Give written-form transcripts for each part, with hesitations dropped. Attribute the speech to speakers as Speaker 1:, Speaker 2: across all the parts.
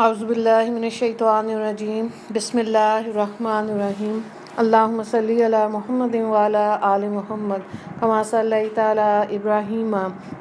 Speaker 1: اعوذ باللہ من الشیطان الرجیم بسم اللہ الرحمن الرحیم اللہم صلی علی محمد وعلی آل محمد کما صلیت علی ابراہیم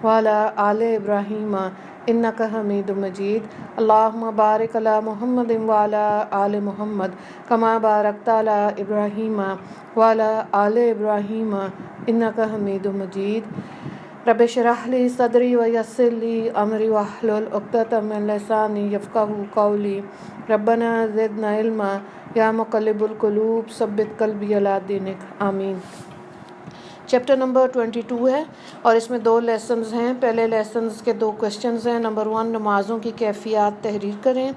Speaker 1: وعلی آل ابراہیم انک حمید مجید اللہم بارک علی محمد وعلی آل محمد کما بارکت علی ابراہیم وعلی آل ابراہیم انک حمید مجید رب اشرح لی صدری ویسر لی امری واحلل عقدۃ من لسانی یفقہوا قولی ربنا زدنا علما یا مقلب القلوب ثبت قلبی علی دینک آمین۔ چیپٹر نمبر 22 ہے اور اس میں 2 لیسنز ہیں۔ پہلے لیسنز کے 2 کویشچنز ہیں۔ نمبر 1 نمازوں کی کیفیات تحریر کریں۔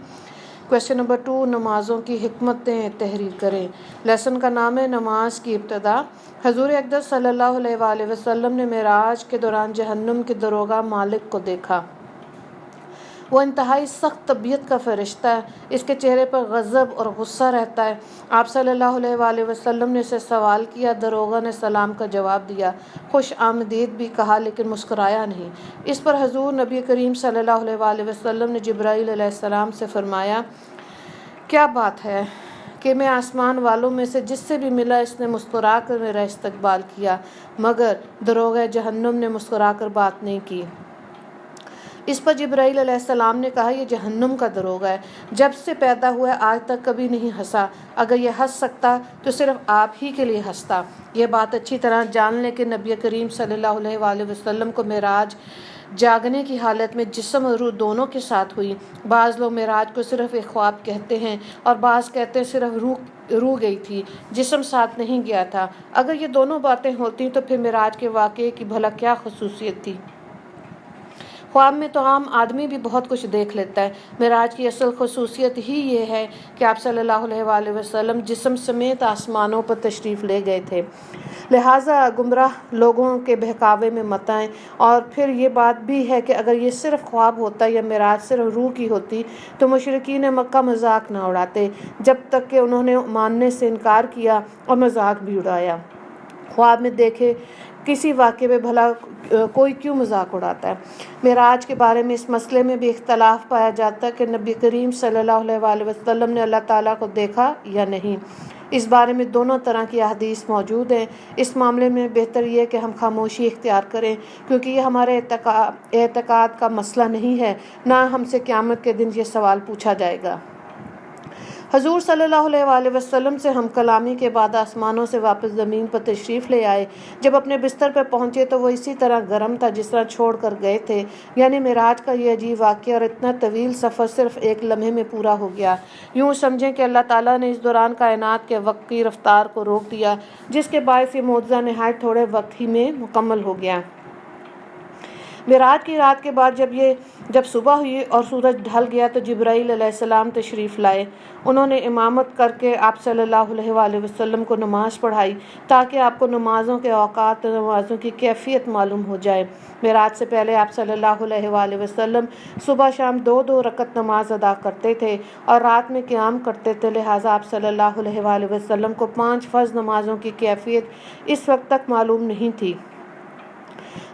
Speaker 1: کویشچن نمبر 2 نمازوں کی حکمتیں تحریر کریں۔ لیسن کا نام ہے نماز کی ابتدا۔ حضور اقدس صلی اللہ علیہ وآلہ وسلم نے معراج کے دوران جہنم کے داروغہ مالک کو دیکھا۔ وہ انتہائی سخت طبیعت کا فرشتہ ہے، اس کے چہرے پر غضب اور غصہ رہتا ہے۔ آپ صلی اللہ علیہ وآلہ وسلم نے اسے سوال کیا، داروغہ نے سلام کا جواب دیا، خوش آمدید بھی کہا لیکن مسکرایا نہیں۔ اس پر حضور نبی کریم صلی اللہ علیہ وآلہ وسلم نے جبرائیل علیہ السلام سے فرمایا، کیا بات ہے کہ میں آسمان والوں میں سے جس سے بھی ملا اس نے مسکرا کر میرا استقبال کیا، مگر داروغہ جہنم نے مسکرا کر بات نہیں کی۔ اس پر جبرائیل علیہ السلام نے کہا، یہ جہنم کا داروغہ ہے، جب سے پیدا ہوا آج تک کبھی نہیں ہنسا، اگر یہ ہنس سکتا تو صرف آپ ہی کے لیے ہنستا۔ یہ بات اچھی طرح جان لیں کہ نبی کریم صلی اللہ علیہ وآلہ وسلم کو معراج جاگنے کی حالت میں جسم اور روح دونوں کے ساتھ ہوئی۔ بعض لوگ معراج کو صرف ایک خواب کہتے ہیں اور بعض کہتے ہیں صرف روح گئی تھی، جسم ساتھ نہیں گیا تھا۔ اگر یہ دونوں باتیں ہوتی تو پھر معراج کے واقعے کی بھلا کیا خصوصیت تھی؟ خواب میں تو عام آدمی بھی بہت کچھ دیکھ لیتا ہے۔ معراج کی اصل خصوصیت ہی یہ ہے کہ آپ صلی اللہ علیہ وآلہ وسلم جسم سمیت آسمانوں پر تشریف لے گئے تھے، لہٰذا گمراہ لوگوں کے بہکاوے میں مت آئیں۔ اور پھر یہ بات بھی ہے کہ اگر یہ صرف خواب ہوتا یا معراج صرف روح کی ہوتی تو مشرکین مکہ مذاق نہ اڑاتے، جب تک کہ انہوں نے ماننے سے انکار کیا اور مذاق بھی اڑایا۔ خواب میں دیکھے کسی واقعے میں بھلا کوئی کیوں مذاق اڑاتا ہے؟ معراج کے بارے میں اس مسئلے میں بھی اختلاف پایا جاتا ہے کہ نبی کریم صلی اللہ علیہ وآلہ وسلم نے اللہ تعالیٰ کو دیکھا یا نہیں۔ اس بارے میں دونوں طرح کی احادیث موجود ہیں۔ اس معاملے میں بہتر یہ کہ ہم خاموشی اختیار کریں، کیونکہ یہ ہمارے اعتقاد کا مسئلہ نہیں ہے، نہ ہم سے قیامت کے دن یہ سوال پوچھا جائے گا۔ حضور صلی اللہ علیہ وآلہ وسلم سے ہم کلامی کے بعد آسمانوں سے واپس زمین پر تشریف لے آئے۔ جب اپنے بستر پر پہنچے تو وہ اسی طرح گرم تھا جس طرح چھوڑ کر گئے تھے، یعنی معراج کا یہ عجیب واقعہ اور اتنا طویل سفر صرف ایک لمحے میں پورا ہو گیا۔ یوں سمجھیں کہ اللہ تعالیٰ نے اس دوران کائنات کے وقت کی رفتار کو روک دیا، جس کے باعث یہ معجزہ نہایت تھوڑے وقت ہی میں مکمل ہو گیا۔ معراج کی رات کے بعد جب صبح ہوئی اور سورج ڈھل گیا تو جبرائیل علیہ السلام تشریف لائے۔ انہوں نے امامت کر کے آپ صلی اللہ علیہ وآلہ وسلم کو نماز پڑھائی تاکہ آپ کو نمازوں کے اوقات اور نمازوں کی کیفیت معلوم ہو جائے۔ معراج سے پہلے آپ صلی اللہ علیہ وآلہ وسلم صبح شام 2 رکعت نماز ادا کرتے تھے اور رات میں قیام کرتے تھے، لہٰذا آپ صلی اللہ علیہ وآلہ وسلم کو 5 فرض نمازوں کی کیفیت اس وقت تک معلوم نہیں تھی۔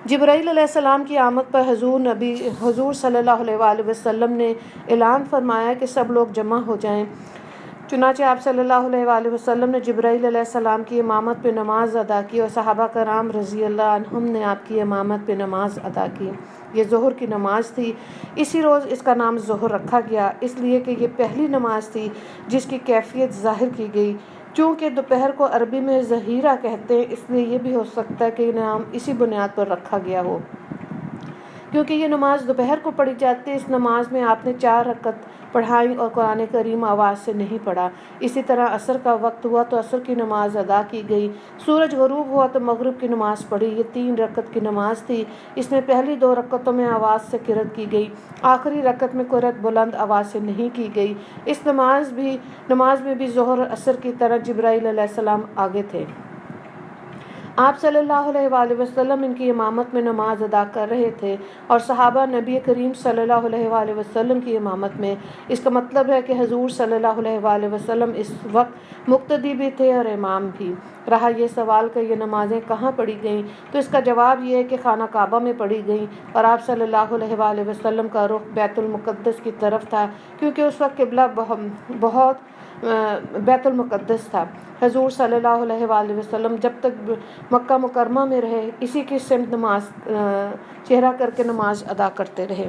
Speaker 1: جبرائیل علیہ السلام کی آمد پر حضور صلی اللہ علیہ وآلہ وسلم نے اعلان فرمایا کہ سب لوگ جمع ہو جائیں۔ چنانچہ آپ صلی اللہ علیہ وآلہ وسلم نے جبرائیل علیہ السلام کی امامت پہ نماز ادا کی اور صحابہ کرام رضی اللہ عنہم نے آپ کی امامت پہ نماز ادا کی۔ یہ ظہر کی نماز تھی۔ اسی روز اس کا نام ظہر رکھا گیا، اس لیے کہ یہ پہلی نماز تھی جس کی کیفیت ظاہر کی گئی۔ چونکہ دوپہر کو عربی میں ظہیرہ کہتے ہیں، اس لیے یہ بھی ہو سکتا ہے کہ یہ نام اسی بنیاد پر رکھا گیا ہو۔ کیونکہ یہ نماز دوپہر کو پڑھی جاتی ہے، اس نماز میں آپ نے 4 رکعت پڑھائی اور قرآن کریم آواز سے نہیں پڑھا۔ اسی طرح عصر کا وقت ہوا تو عصر کی نماز ادا کی گئی۔ سورج غروب ہوا تو مغرب کی نماز پڑھی۔ یہ 3 رکعت کی نماز تھی۔ اس میں پہلی 2 رکعتوں میں آواز سے قرأت کی گئی، آخری رکعت میں قرأت بلند آواز سے نہیں کی گئی۔ اس نماز میں بھی ظہر عصر کی طرح جبرائیل علیہ السلام آگے تھے۔ آپ صلی اللہ علیہ وآلہ وسلم ان کی امامت میں نماز ادا کر رہے تھے اور صحابہ نبی کریم صلی اللہ علیہ وآلہ وسلم کی امامت میں۔ اس کا مطلب ہے کہ حضور صلی اللہ علیہ وآلہ وسلم اس وقت مقتدی بھی تھے اور امام بھی۔ رہا یہ سوال کہ یہ نمازیں کہاں پڑھی گئیں، تو اس کا جواب یہ ہے کہ خانہ کعبہ میں پڑھی گئیں، اور آپ صلی اللہ علیہ وآلہ وسلم کا رخ بیت المقدس کی طرف تھا، کیونکہ اس وقت قبلہ بہت بیت المقدس تھا۔ حضور صلی اللہ علیہ وآلہ وسلم جب تک مکہ مکرمہ میں رہے اسی کی سمت نماز چہرہ کر کے نماز ادا کرتے رہے۔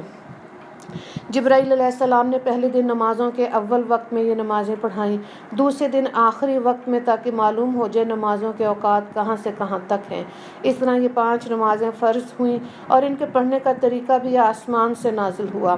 Speaker 1: جبرائیل علیہ السلام نے پہلے دن نمازوں کے اول وقت میں یہ نمازیں پڑھائیں، دوسرے دن آخری وقت میں، تاکہ معلوم ہو جائے نمازوں کے اوقات کہاں سے کہاں تک ہیں۔ اس طرح یہ 5 نمازیں فرض ہوئیں اور ان کے پڑھنے کا طریقہ بھی آسمان سے نازل ہوا۔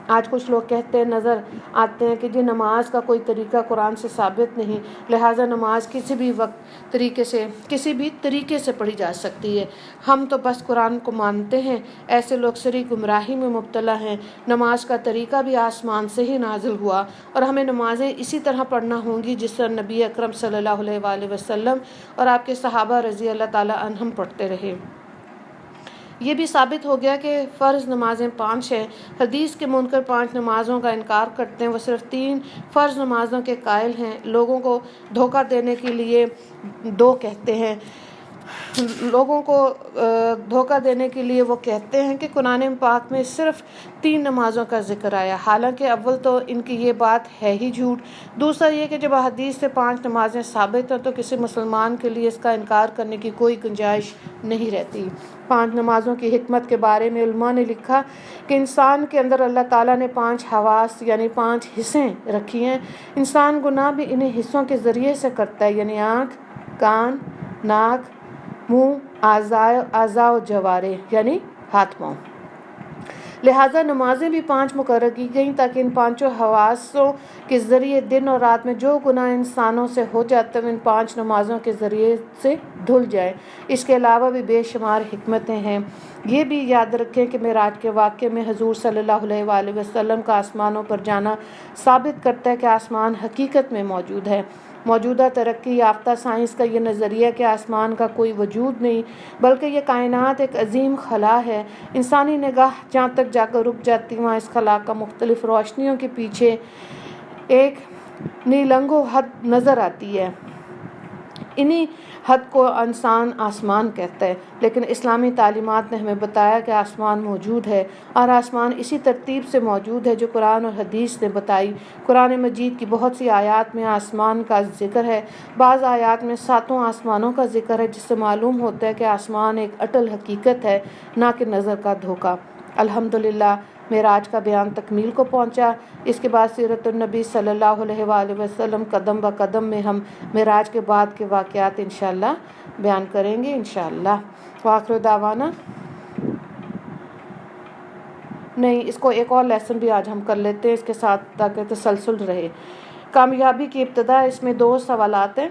Speaker 1: آج کچھ لوگ کہتے نظر آتے ہیں کہ جی نماز کا کوئی طریقہ قرآن سے ثابت نہیں، لہٰذا نماز کسی بھی طریقے سے پڑھی جا سکتی ہے، ہم تو بس قرآن کو مانتے ہیں۔ ایسے لوگ سری گمراہی میں مبتلا ہیں۔ نماز کا طریقہ بھی آسمان سے ہی نازل ہوا اور ہمیں نمازیں اسی طرح پڑھنا ہوں گی جس طرح نبی اکرم صلی اللہ علیہ وآلہ وسلم اور آپ کے صحابہ رضی اللہ تعالیٰ عنہم پڑھتے رہے۔ یہ بھی ثابت ہو گیا کہ فرض نمازیں 5 ہیں۔ حدیث کے منکر 5 نمازوں کا انکار کرتے ہیں، وہ صرف 3 فرض نمازوں کے قائل ہیں۔ لوگوں کو دھوکہ دینے کے لیے 2 کہتے ہیں۔ وہ کہتے ہیں کہ قرآن پاک میں صرف 3 نمازوں کا ذکر آیا، حالانکہ اول تو ان کی یہ بات ہے ہی جھوٹ۔ دوسرا یہ کہ جب حدیث سے 5 نمازیں ثابت ہیں تو کسی مسلمان کے لیے اس کا انکار کرنے کی کوئی گنجائش نہیں رہتی۔ 5 نمازوں کی حکمت کے بارے میں علماء نے لکھا کہ انسان کے اندر اللہ تعالیٰ نے 5 حواس یعنی 5 حصیں رکھی ہیں۔ انسان گناہ بھی انہیں حصوں کے ذریعے سے کرتا ہے، یعنی آنکھ، کان، ناک، منہ، اعضاء و جوارح یعنی ہاتھ پاؤں۔ لہٰذا نمازیں بھی 5 مقرر کی گئیں تاکہ ان 5 حواسوں کے ذریعے دن اور رات میں جو گناہ انسانوں سے ہو جاتے ہیں ان 5 نمازوں کے ذریعے سے دھل جائے۔ اس کے علاوہ بھی بے شمار حکمتیں ہیں۔ یہ بھی یاد رکھیں کہ معراج کے واقعے میں حضور صلی اللہ علیہ وآلہ وسلم کا آسمانوں پر جانا ثابت کرتا ہے کہ آسمان حقیقت میں موجود ہے۔ موجودہ ترقی یافتہ سائنس کا یہ نظریہ کہ آسمان کا کوئی وجود نہیں بلکہ یہ کائنات ایک عظیم خلا ہے، انسانی نگاہ جہاں تک جا کر رک جاتی وہاں اس خلا کا مختلف روشنیوں کے پیچھے ایک نیلنگو حد نظر آتی ہے۔ انہی حد کو انسان آسمان کہتا ہے، لیکن اسلامی تعلیمات نے ہمیں بتایا کہ آسمان موجود ہے اور آسمان اسی ترتیب سے موجود ہے جو قرآن اور حدیث نے بتائی۔ قرآن مجید کی بہت سی آیات میں آسمان کا ذکر ہے، بعض آیات میں 7 آسمانوں کا ذکر ہے، جس سے معلوم ہوتا ہے کہ آسمان ایک اٹل حقیقت ہے، نہ کہ نظر کا دھوکہ۔ الحمدللہ معراج کا بیان تکمیل کو پہنچا۔ اس کے بعد سیرت النبی صلی اللہ علیہ وآلہ وسلم قدم بہ قدم میں ہم معراج کے بعد کے واقعات انشاءاللہ بیان کریں گے انشاءاللہ۔ وآخر دعوانا نہیں، اس کو ایک اور لیسن بھی آج ہم کر لیتے ہیں اس کے ساتھ تاکہ تسلسل رہے۔ کامیابی کی ابتدا، اس میں 2 سوالات ہیں۔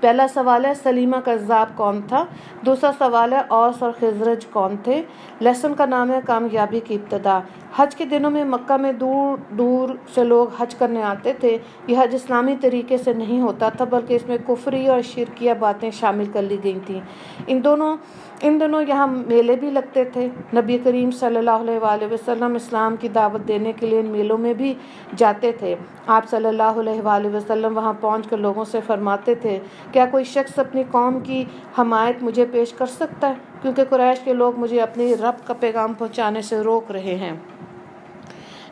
Speaker 1: پہلا سوال ہے سلیمہ کذاب کون تھا، دوسرا سوال ہے اوس اور خزرج کون تھے۔ لیسن کا نام ہے کامیابی کی ابتدا۔ حج کے دنوں میں مکہ میں دور دور سے لوگ حج کرنے آتے تھے۔ یہ حج اسلامی طریقے سے نہیں ہوتا تھا بلکہ اس میں کفری اور شرکیہ باتیں شامل کر لی گئی تھیں۔ ان دنوں یہاں میلے بھی لگتے تھے۔ نبی کریم صلی اللہ علیہ وآلہ وسلم اسلام کی دعوت دینے کے لیے ان میلوں میں بھی جاتے تھے۔ آپ صلی اللہ علیہ وآلہ وسلم وہاں پہنچ کر لوگوں سے فرماتے تھے، کیا کوئی شخص اپنی قوم کی حمایت مجھے پیش کر سکتا ہے، کیونکہ قریش کے لوگ مجھے اپنی رب کا پیغام پہنچانے سے روک رہے ہیں۔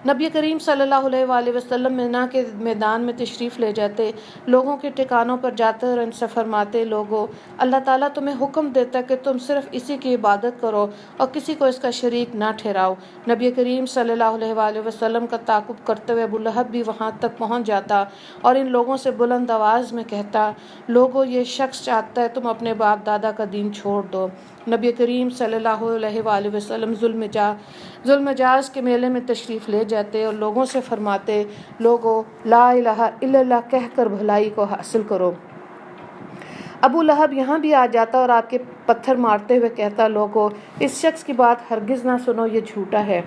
Speaker 1: نبی کریم صلی اللہ علیہ وآلہ وسلم مینا کے میدان میں تشریف لے جاتے، لوگوں کے ٹھکانوں پر جاتے اور ان سے فرماتے، لوگو اللہ تعالیٰ تمہیں حکم دیتا ہے کہ تم صرف اسی کی عبادت کرو اور کسی کو اس کا شریک نہ ٹھہراؤ۔ نبی کریم صلی اللہ علیہ وآلہ وسلم کا تعاقب کرتے ہوئے ابو لہب بھی وہاں تک پہنچ جاتا اور ان لوگوں سے بلند آواز میں کہتا، لوگو یہ شخص چاہتا ہے تم اپنے باپ دادا کا دین چھوڑ دو۔ نبی کریم صلی اللہ علیہ وآلہ وسلم ذوالمجاز کے میلے میں تشریف لے جاتے اور لوگوں سے فرماتے، لوگو لا الہ الا اللہ کہہ کر بھلائی کو حاصل کرو۔ ابو لہب یہاں بھی آ جاتا اور آپ کے پتھر مارتے ہوئے کہتا، لوگو اس شخص کی بات ہرگز نہ سنو، یہ جھوٹا ہے۔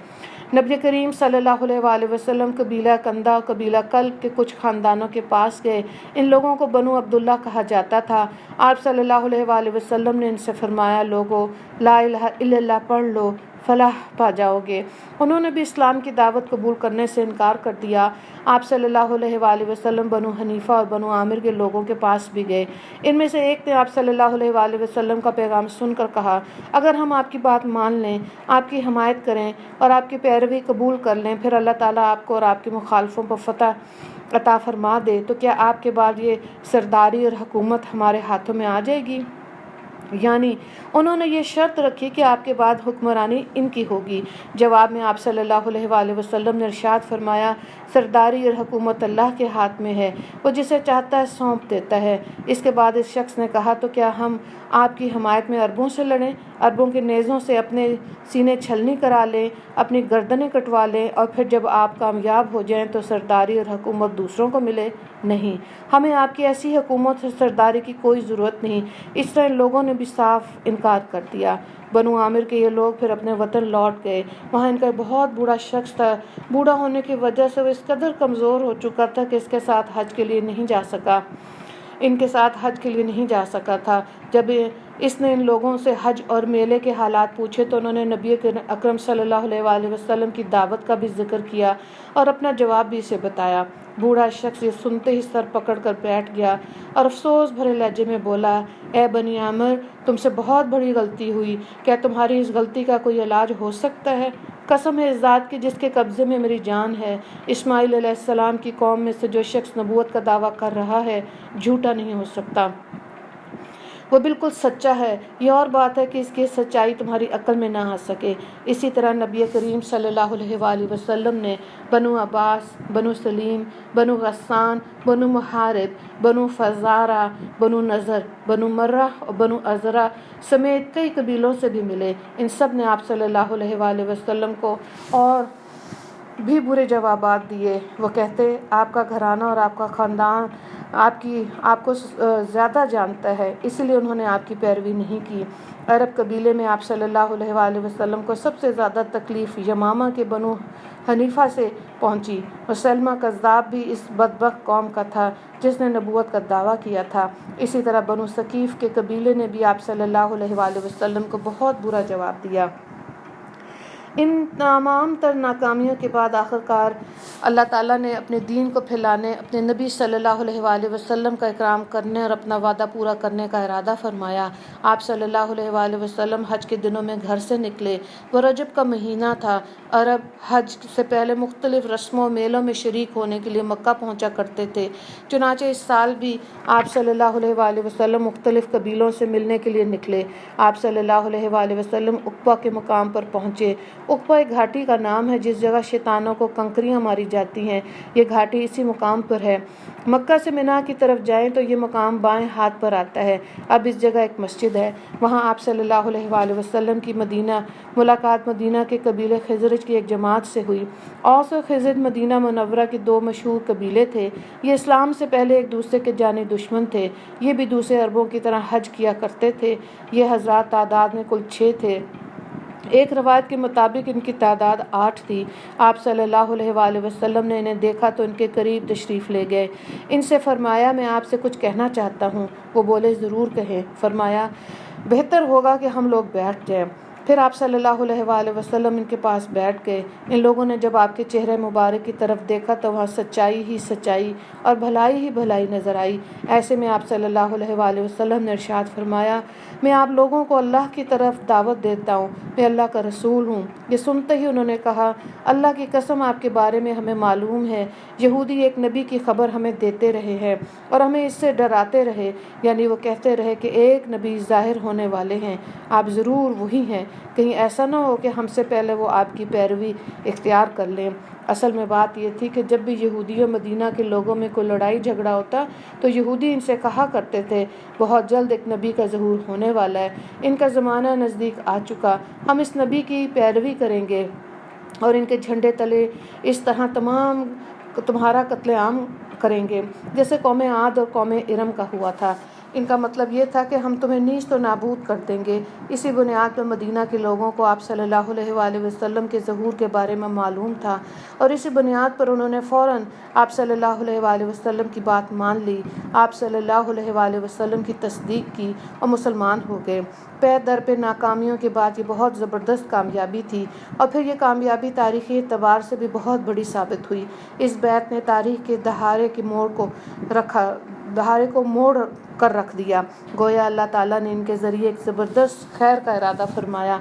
Speaker 1: نبی کریم صلی اللہ علیہ وسلم قبیلہ کندہ قبیلہ کلب کے کچھ خاندانوں کے پاس گئے۔ ان لوگوں کو بنو عبداللہ کہا جاتا تھا۔ آپ صلی اللہ علیہ وسلم نے ان سے فرمایا، لوگو لا الہ الا اللہ پڑھ لو، فلاح پا جاؤ گے۔ انہوں نے بھی اسلام کی دعوت قبول کرنے سے انکار کر دیا۔ آپ صلی اللہ علیہ وسلم بنو حنیفہ اور بنو عامر کے لوگوں کے پاس بھی گئے۔ ان میں سے ایک نے آپ صلی اللہ علیہ وسلم کا پیغام سن کر کہا، اگر ہم آپ کی بات مان لیں، آپ کی حمایت کریں اور آپ کی پیروی قبول کر لیں، پھر اللہ تعالیٰ آپ کو اور آپ کے مخالفوں پر فتح عطا فرما دے، تو کیا آپ کے بعد یہ سرداری اور حکومت ہمارے ہاتھوں میں آ جائے گی؟ یعنی انہوں نے یہ شرط رکھی کہ آپ کے بعد حکمرانی ان کی ہوگی۔ جواب میں آپ صلی اللہ علیہ وسلم نے ارشاد فرمایا، سرداری اور حکومت اللہ کے ہاتھ میں ہے، وہ جسے چاہتا ہے سونپ دیتا ہے۔ اس کے بعد اس شخص نے کہا، تو کیا ہم آپ کی حمایت میں عربوں سے لڑیں، عربوں کے نیزوں سے اپنے سینے چھلنی کرا لیں، اپنی گردنیں کٹوا لیں، اور پھر جب آپ کامیاب ہو جائیں تو سرداری اور حکومت دوسروں کو ملے؟ نہیں، ہمیں آپ کی ایسی حکومت اور سرداری کی کوئی ضرورت نہیں۔ اس طرح ان لوگوں نے بھی صاف انکار کر دیا۔ بنو عامر کے یہ لوگ پھر اپنے وطن لوٹ گئے۔ وہاں ان کا بہت بوڑھا شخص تھا۔ بوڑھا ہونے کی وجہ سے وہ اس قدر کمزور ہو چکا تھا کہ اس کے ساتھ حج کے لیے نہیں جا سکا تھا۔ جب اس نے ان لوگوں سے حج اور میلے کے حالات پوچھے تو انہوں نے نبی اکرم صلی اللہ علیہ وسلم کی دعوت کا بھی ذکر کیا اور اپنا جواب بھی اسے بتایا۔ بوڑھا شخص یہ سنتے ہی سر پکڑ کر بیٹھ گیا اور افسوس بھرے لہجے میں بولا، اے بنی عامر، تم سے بہت بڑی غلطی ہوئی۔ کیا تمہاری اس غلطی کا کوئی علاج ہو سکتا ہے؟ قسم ہے اس ذات کی جس کے قبضے میں میری جان ہے، اسماعیل علیہ السلام کی قوم میں سے جو شخص نبوت کا دعویٰ کر رہا ہے جھوٹا نہیں ہو سکتا، وہ بالکل سچا ہے۔ یہ اور بات ہے کہ اس کی سچائی تمہاری عقل میں نہ آ سکے۔ اسی طرح نبی کریم صلی اللہ علیہ وسلم نے بنو عباس، بنو سلیم، بنو غسان، بنو محارب، بنو فزارہ، بنو نذر، بنو مرہ اور بنو ازرہ سمیت کئی قبیلوں سے بھی ملے۔ ان سب نے آپ صلی اللہ علیہ وسلم کو اور بھی برے جوابات دیے۔ وہ کہتے، آپ کا گھرانہ اور آپ کا خاندان آپ کو زیادہ جانتا ہے، اس لیے انہوں نے آپ کی پیروی نہیں کی۔ عرب قبیلے میں آپ صلی اللہ علیہ وسلم کو سب سے زیادہ تکلیف یمامہ کے بنو حنیفہ سے پہنچی۔ مسلمہ کذاب بھی اس بدبخت قوم کا تھا جس نے نبوت کا دعویٰ کیا تھا۔ اسی طرح بنو ثقیف کے قبیلے نے بھی آپ صلی اللہ علیہ وسلم کو بہت برا جواب دیا۔ ان تمام تر ناکامیوں کے بعد آخرکار اللہ تعالیٰ نے اپنے دین کو پھیلانے، اپنے نبی صلی اللہ علیہ وسلم کا اکرام کرنے اور اپنا وعدہ پورا کرنے کا ارادہ فرمایا۔ آپ صلی اللہ علیہ وسلم حج کے دنوں میں گھر سے نکلے۔ وہ رجب کا مہینہ تھا۔ عرب حج سے پہلے مختلف رسموں میلوں میں شریک ہونے کے لیے مکہ پہنچا کرتے تھے۔ چنانچہ اس سال بھی آپ صلی اللہ علیہ وسلم مختلف قبیلوں سے ملنے کے لیے نکلے۔ آپ صلی اللہ علیہ وسلم عقبہ کے مقام پر پہنچے۔ عقبہ ایک گھاٹی کا نام ہے جس جگہ شیطانوں کو کنکریاں ماری جاتی ہیں۔ یہ گھاٹی اسی مقام پر ہے۔ مکہ سے منا کی طرف جائیں تو یہ مقام بائیں ہاتھ پر آتا ہے۔ اب اس جگہ ایک مسجد ہے۔ وہاں آپ صلی اللہ علیہ وسلم کی ملاقات مدینہ کے قبیلے خزرج کی ایک جماعت سے ہوئی۔ اوس اور خزرج مدینہ منورہ کے دو مشہور قبیلے تھے۔ یہ اسلام سے پہلے ایک دوسرے کے جانی دشمن تھے۔ یہ بھی دوسرے عربوں کی طرح حج کیا کرتے تھے۔ یہ حضرات تعداد میں کل 6 تھے۔ ایک روایت کے مطابق ان کی تعداد 8 تھی۔ آپ صلی اللہ علیہ وسلم نے انہیں دیکھا تو ان کے قریب تشریف لے گئے۔ ان سے فرمایا، میں آپ سے کچھ کہنا چاہتا ہوں۔ وہ بولے، ضرور کہیں۔ فرمایا، بہتر ہوگا کہ ہم لوگ بیٹھ جائیں۔ پھر آپ صلی اللہ علیہ وسلم ان کے پاس بیٹھ گئے۔ ان لوگوں نے جب آپ کے چہرے مبارک کی طرف دیکھا تو وہاں سچائی ہی سچائی اور بھلائی ہی بھلائی نظر آئی۔ ایسے میں آپ صلی اللہ علیہ وسلم نے ارشاد فرمایا، میں آپ لوگوں کو اللہ کی طرف دعوت دیتا ہوں، میں اللہ کا رسول ہوں۔ یہ سنتے ہی انہوں نے کہا، اللہ کی قسم آپ کے بارے میں ہمیں معلوم ہے، یہودی ایک نبی کی خبر ہمیں دیتے رہے ہیں اور ہمیں اس سے ڈراتے رہے، یعنی وہ کہتے رہے کہ ایک نبی ظاہر ہونے والے ہیں، آپ ضرور وہی ہیں، کہیں ایسا نہ ہو کہ ہم سے پہلے وہ آپ کی پیروی اختیار کر لیں۔ اصل میں بات یہ تھی کہ جب بھی یہودیوں مدینہ کے لوگوں میں کوئی لڑائی جھگڑا ہوتا تو یہودی ان سے کہا کرتے تھے، بہت جلد ایک نبی کا ظہور ہونے والا ہے، ان کا زمانہ نزدیک آ چکا، ہم اس نبی کی پیروی کریں گے اور ان کے جھنڈے تلے اس طرح تمہارا قتل عام کریں گے جیسے قوم عاد اور قوم ارم کا ہوا تھا۔ ان کا مطلب یہ تھا کہ ہم تمہیں نیست و نابود کر دیں گے۔ اسی بنیاد پر مدینہ کے لوگوں کو آپ صلی اللہ علیہ وآلہ وسلم کے ظہور کے بارے میں معلوم تھا، اور اسی بنیاد پر انہوں نے فوراً آپ صلی اللہ علیہ وآلہ وسلم کی بات مان لی، آپ صلی اللہ علیہ وآلہ وسلم کی تصدیق کی اور مسلمان ہو گئے۔ پے در پہ ناکامیوں کے بعد یہ بہت زبردست کامیابی تھی، اور پھر یہ کامیابی تاریخی اعتبار سے بھی بہت بڑی ثابت ہوئی۔ اس بیعت نے تاریخ کے دہارے کو موڑ کر رکھ دیا، گویا اللہ تعالیٰ نے ان کے ذریعے ایک زبردست خیر کا ارادہ فرمایا۔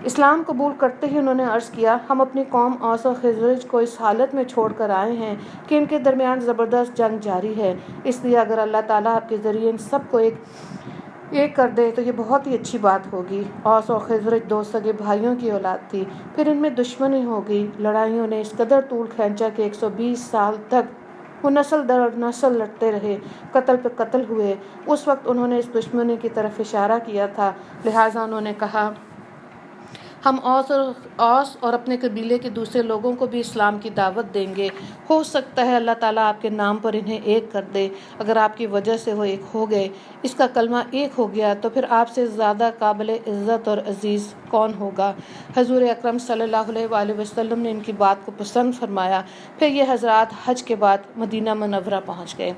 Speaker 1: اسلام قبول کرتے ہی انہوں نے عرض کیا، ہم اپنی قوم اوس و خزرج کو اس حالت میں چھوڑ کر آئے ہیں کہ ان کے درمیان زبردست جنگ جاری ہے، اس لیے اگر اللہ تعالیٰ آپ کے ذریعے ان سب کو ایک کر دے تو یہ بہت ہی اچھی بات ہوگی۔ اوس و خزرج دو سگے بھائیوں کی اولاد تھی، پھر ان میں دشمنی ہو گئی، لڑائیوں نے اس قدر طول کھینچا کہ 120 سال تک وہ نسل در نسل لڑتے رہے، قتل پہ قتل ہوئے۔ اس وقت انہوں نے اس دشمنی کی طرف اشارہ کیا تھا، لہٰذا انہوں نے کہا ہم اوس اور اپنے قبیلے کے دوسرے لوگوں کو بھی اسلام کی دعوت دیں گے، ہو سکتا ہے اللہ تعالیٰ آپ کے نام پر انہیں ایک کر دے۔ اگر آپ کی وجہ سے وہ ایک ہو گئے، اس کا کلمہ ایک ہو گیا، تو پھر آپ سے زیادہ قابل عزت اور عزیز کون ہوگا؟ حضور اکرم صلی اللہ علیہ وآلہ وسلم نے ان کی بات کو پسند فرمایا۔ پھر یہ حضرات حج کے بعد مدینہ منورہ پہنچ گئے۔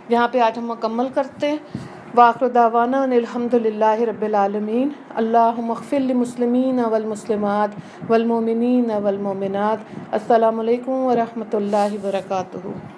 Speaker 1: یہاں پہ آج ہم مکمل کرتے ہیں۔ وآخر دعوانا ان الحمد للہ رب العالمین۔ اللہم اغفر للمسلمین والمسلمات والمؤمنین والمؤمنات۔ السلام علیکم ورحمۃ اللہ وبرکاتہ۔